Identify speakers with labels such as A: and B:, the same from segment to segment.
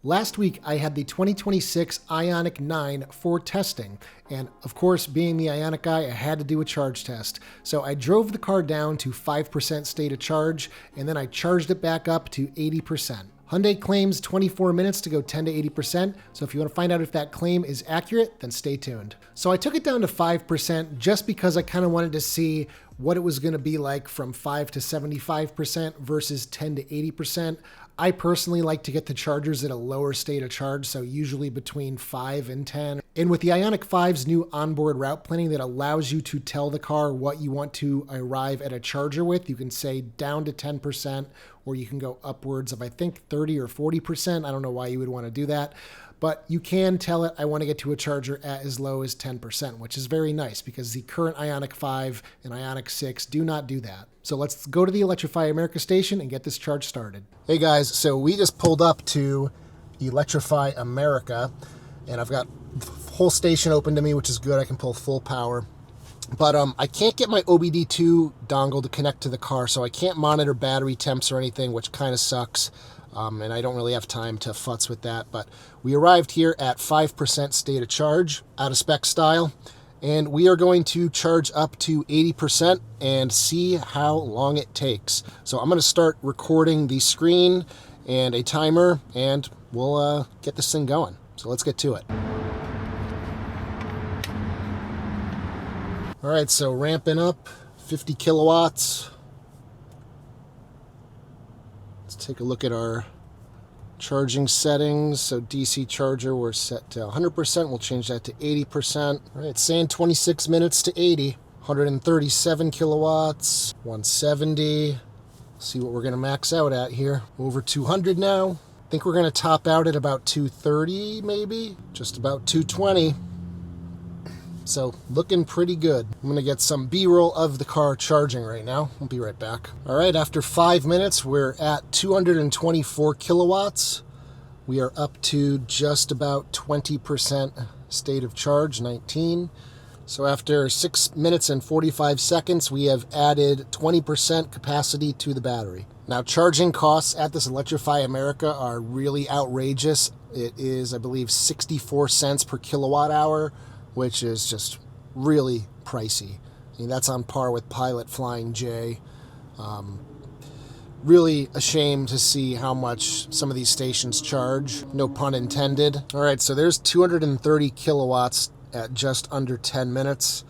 A: Last week, I had the 2026 Ioniq 9 for testing, and of course, being the Ioniq guy, I had to do a charge test. So I drove the car down to 5% state of charge, and then I charged it back up to 80%. Hyundai claims 24 minutes to go 10 to 80%, so if you want to find out if that claim is accurate, then stay tuned. So I took it down to 5% just because I kind of wanted to see what it was going to be like from 5 to 75% versus 10 to 80%. I personally like to get the chargers at a lower state of charge, so usually between 5 and 10. And with the Ioniq 5's new onboard route planning that allows you to tell the car what you want to arrive at a charger with, you can say down to 10%, or you can go upwards of, I think, 30 or 40%. I don't know why you would want to do that. But you can tell it, I want to get to a charger at as low as 10%, which is very nice because the current Ioniq 5 and Ioniq 6 do not do that. So let's go to the Electrify America station and get this charge started. Hey guys, so we just pulled up to Electrify America, and I've got the whole station open to me, which is good. I can pull full power. But I can't get my OBD2 dongle to connect to the car, so I can't monitor battery temps or anything, which kind of sucks. And I don't really have time to futz with that. But we arrived here at 5% state of charge, out of spec style. And we are going to charge up to 80% and see how long it takes. So I'm going to start recording the screen and a timer, and we'll get this thing going. So let's get to it. All right, so ramping up, 50 kilowatts. Let's take a look at our charging settings. So DC charger, we're set to 100%. We'll change that to 80%. All right, saying 26 minutes to 80. 137 kilowatts, 170. See what we're going to max out at here. Over 200 now. I think we're going to top out at about 230 maybe. Just about 220. So looking pretty good. I'm gonna get some B-roll of the car charging right now. We'll be right back. All right, after 5 minutes, we're at 224 kilowatts. We are up to just about 20% state of charge, 19. So after 6 minutes and 45 seconds, we have added 20% capacity to the battery. Now, charging costs at this Electrify America are really outrageous. It is, I believe, 64 cents per kilowatt hour, which is just really pricey. I mean, that's on par with Pilot Flying J. Really a shame to see how much some of these stations charge. No pun intended. All right, so there's 230 kilowatts at just under 10 minutes.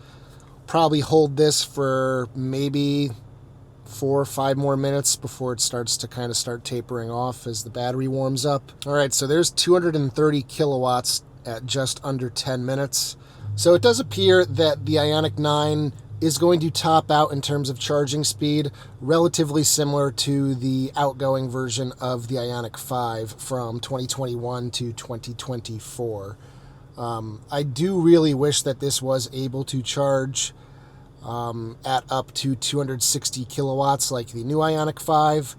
A: Probably hold this for maybe 4 or 5 more minutes before it starts to kind of start tapering off as the battery warms up. All right, so there's 230 kilowatts at just under 10 minutes. So it does appear that the Ioniq 9 is going to top out in terms of charging speed, relatively similar to the outgoing version of the Ioniq 5 from 2021 to 2024. I do really wish that this was able to charge at up to 260 kilowatts like the new Ioniq 5,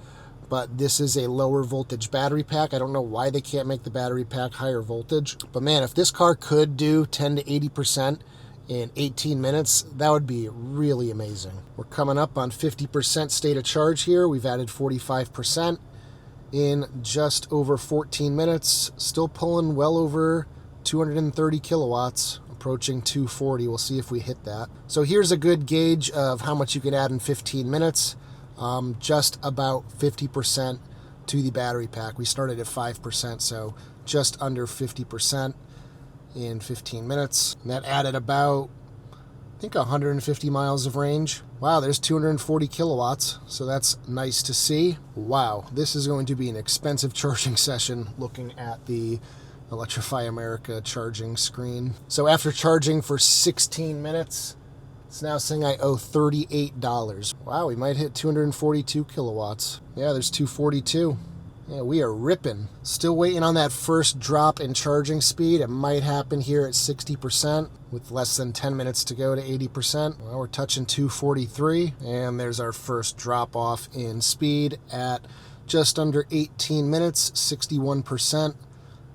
A: but this is a lower voltage battery pack. I don't know why they can't make the battery pack higher voltage. But man, if this car could do 10 to 80% in 18 minutes, that would be really amazing. We're coming up on 50% state of charge here. We've added 45% in just over 14 minutes. Still pulling well over 230 kilowatts, approaching 240. We'll see if we hit that. So here's a good gauge of how much you can add in 15 minutes. Just about 50% to the battery pack. We started at 5%, so just under 50% in 15 minutes. And that added about, I think, 150 miles of range. Wow, there's 240 kilowatts, so that's nice to see. Wow, this is going to be an expensive charging session looking at the Electrify America charging screen. So after charging for 16 minutes, it's now saying I owe $38. Wow, we might hit 242 kilowatts. Yeah, there's 242. Yeah, we are ripping. Still waiting on that first drop in charging speed. It might happen here at 60% with less than 10 minutes to go to 80%. Well, we're touching 243, and there's our first drop off in speed at just under 18 minutes, 61%.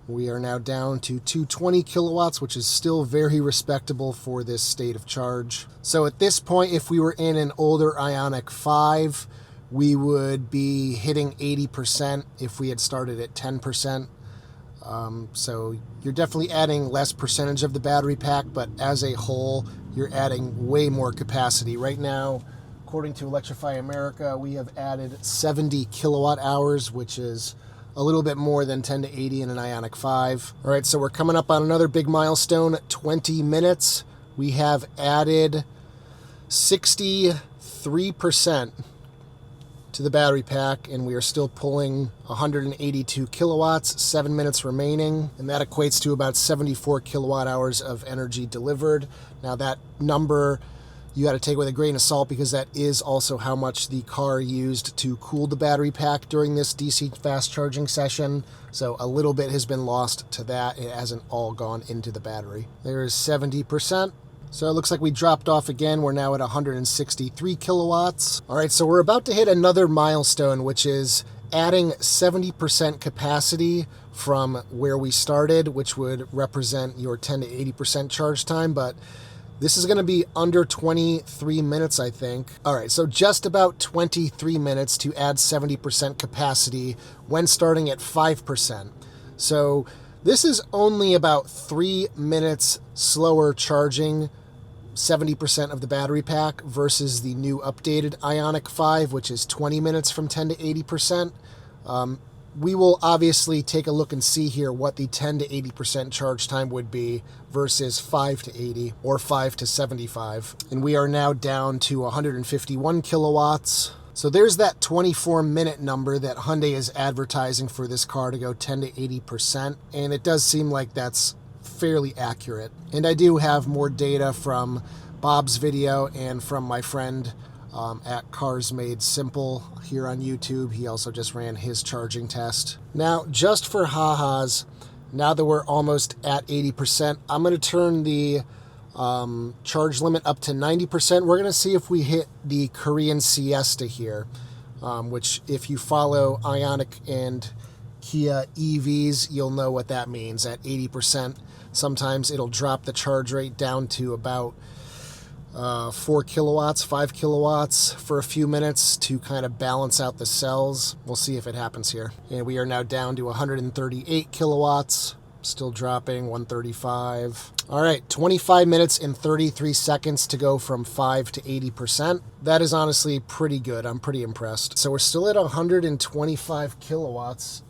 A: We are now down to 220 kilowatts, which is still very respectable for this state of charge. So at this point, if we were in an older Ioniq 5, we would be hitting 80% if we had started at 10%. So you're definitely adding less percentage of the battery pack, but as a whole, you're adding way more capacity. Right now, according to Electrify America, we have added 70 kilowatt hours, which is a little bit more than 10 to 80 in an Ioniq 5. All right, so we're coming up on another big milestone, 20 minutes. We have added 63% to the battery pack, and we are still pulling 182 kilowatts, 7 minutes remaining, and that equates to about 74 kilowatt hours of energy delivered. Now that number you got to take with a grain of salt, because that is also how much the car used to cool the battery pack during this DC fast charging session. So a little bit has been lost to that. It hasn't all gone into the battery. There is 70%. So it looks like we dropped off again. We're now at 163 kilowatts. All right, so we're about to hit another milestone, which is adding 70% capacity from where we started, which would represent your 10 to 80% charge time. But this is going to be under 23 minutes, I think. All right, so just about 23 minutes to add 70% capacity when starting at 5%. So this is only about 3 minutes slower charging 70% of the battery pack versus the new updated Ioniq 5, which is 20 minutes from 10 to 80%. We will obviously take a look and see here what the 10 to 80% charge time would be versus 5 to 80 or 5 to 75. And we are now down to 151 kilowatts. So there's that 24-minute number that Hyundai is advertising for this car to go 10 to 80%. And it does seem like that's fairly accurate. And I do have more data from Bob's video and from my friend at Cars Made Simple here on YouTube. He also just ran his charging test. Now, just for ha-has, now that we're almost at 80%, I'm going to turn the charge limit up to 90%. We're going to see if we hit the Korean siesta here, which if you follow Ioniq and Kia EVs, you'll know what that means. At 80%, sometimes it'll drop the charge rate down to about 4 kilowatts, 5 kilowatts for a few minutes to kind of balance out the cells. We'll see if it happens here. And we are now down to 138 kilowatts, still dropping, 135. All right, 25 minutes and 33 seconds to go from 5 to 80%. That is honestly pretty good. I'm pretty impressed. So we're still at 125 kilowatts.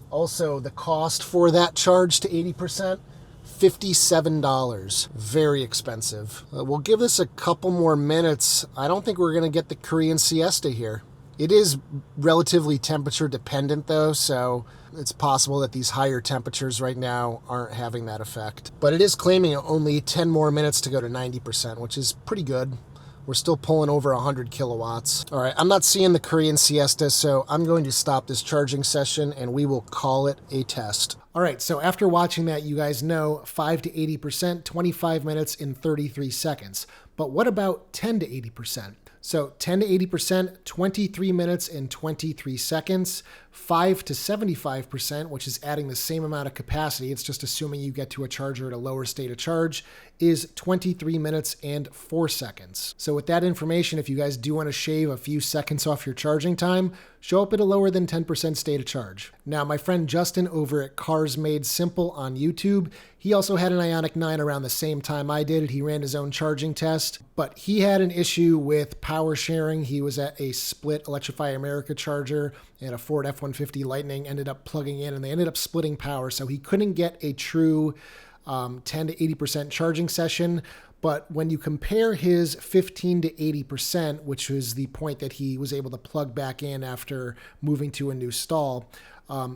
A: Also, the cost for that charge to 80%, $57. Very expensive. We'll give this a couple more minutes. I don't think we're going to get the Korean siesta here. It is relatively temperature dependent though, so it's possible that these higher temperatures right now aren't having that effect. But it is claiming only 10 more minutes to go to 90%, which is pretty good. We're still pulling over 100 kilowatts. All right, I'm not seeing the Korean siesta, so I'm going to stop this charging session and we will call it a test. All right, so after watching that, you guys know 5 to 80%, 25 minutes and 33 seconds. But what about 10 to 80%? So 10 to 80%, 23 minutes and 23 seconds. 5 to 75%, which is adding the same amount of capacity, it's just assuming you get to a charger at a lower state of charge, is 23 minutes and 4 seconds. So with that information, if you guys do want to shave a few seconds off your charging time, show up at a lower than 10% state of charge. Now, my friend Justin over at Cars Made Simple on YouTube, he also had an Ioniq 9 around the same time I did. He ran his own charging test, but he had an issue with power sharing. He was at a split Electrify America charger, and a Ford F-150 Lightning ended up plugging in, and they ended up splitting power, so he couldn't get a true 10 to 80% charging session. But when you compare his 15 to 80%, which was the point that he was able to plug back in after moving to a new stall,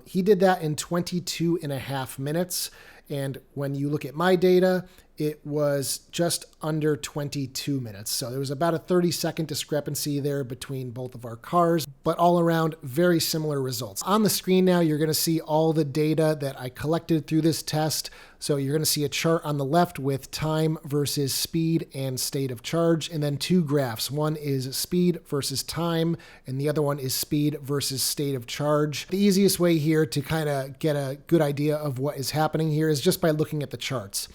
A: he did that in 22 and a half minutes. And when you look at my data, it was just under 22 minutes. So there was about a 30-second discrepancy there between both of our cars, but all around very similar results. On the screen now, you're going to see all the data that I collected through this test. So you're going to see a chart on the left with time versus speed and state of charge, and then two graphs. One is speed versus time, and the other one is speed versus state of charge. The easiest way here to kind of get a good idea of what is happening here is just by looking at the charts.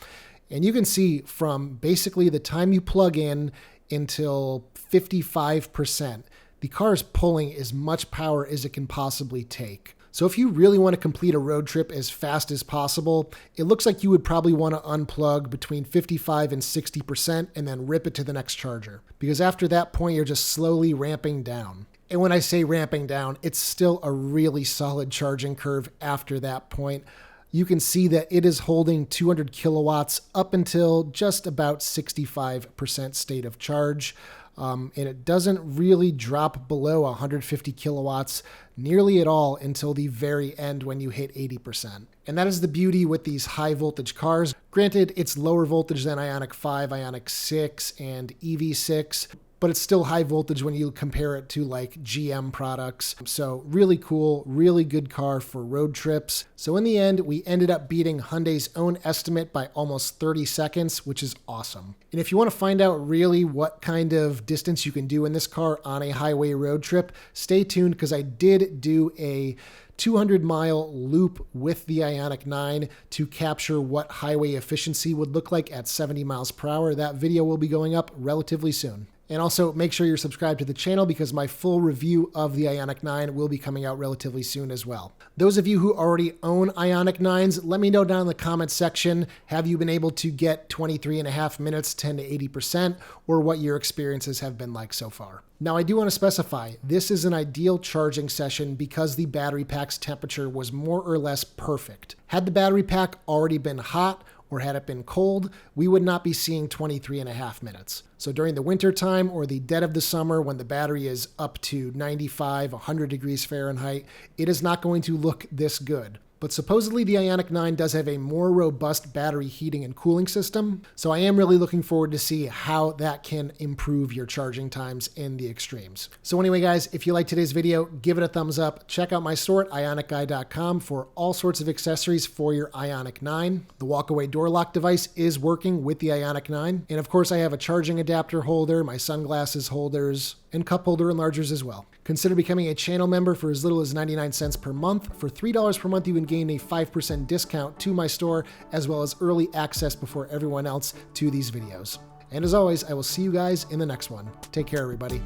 A: And you can see from basically the time you plug in until 55%, the car is pulling as much power as it can possibly take. So if you really want to complete a road trip as fast as possible, it looks like you would probably want to unplug between 55 and 60% and then rip it to the next charger. Because after that point, you're just slowly ramping down. And when I say ramping down, it's still a really solid charging curve after that point. You can see that it is holding 200 kilowatts up until just about 65% state of charge. And it doesn't really drop below 150 kilowatts nearly at all until the very end when you hit 80%. And that is the beauty with these high voltage cars. Granted, it's lower voltage than Ioniq 5, Ioniq 6, and EV6, but it's still high voltage when you compare it to like GM products. So really cool, really good car for road trips. So in the end, we ended up beating Hyundai's own estimate by almost 30 seconds, which is awesome. And if you want to find out really what kind of distance you can do in this car on a highway road trip, stay tuned because I did do a 200-mile loop with the Ioniq 9 to capture what highway efficiency would look like at 70 miles per hour. That video will be going up relatively soon. And also make sure you're subscribed to the channel because my full review of the Ioniq 9 will be coming out relatively soon as well. Those of you who already own Ioniq 9s, let me know down in the comments section, have you been able to get 23.5 minutes, 10 to 80%, or what your experiences have been like so far. Now I do want to specify, this is an ideal charging session because the battery pack's temperature was more or less perfect. Had the battery pack already been hot, or had it been cold, we would not be seeing 23.5 minutes. So during the winter time or the dead of the summer when the battery is up to 95, 100 degrees Fahrenheit, it is not going to look this good. But supposedly the Ioniq 9 does have a more robust battery heating and cooling system, so I am really looking forward to see how that can improve your charging times in the extremes. So anyway guys, if you liked today's video, give it a thumbs up. Check out my store at ioniqguy.com for all sorts of accessories for your Ioniq 9. The walkaway door lock device is working with the Ioniq 9. And of course I have a charging adapter holder, my sunglasses holders, and cup holder enlargers as well. Consider becoming a channel member for as little as 99 cents per month. For $3 per month, you can gain a 5% discount to my store, as well as early access before everyone else to these videos. And as always, I will see you guys in the next one. Take care, everybody.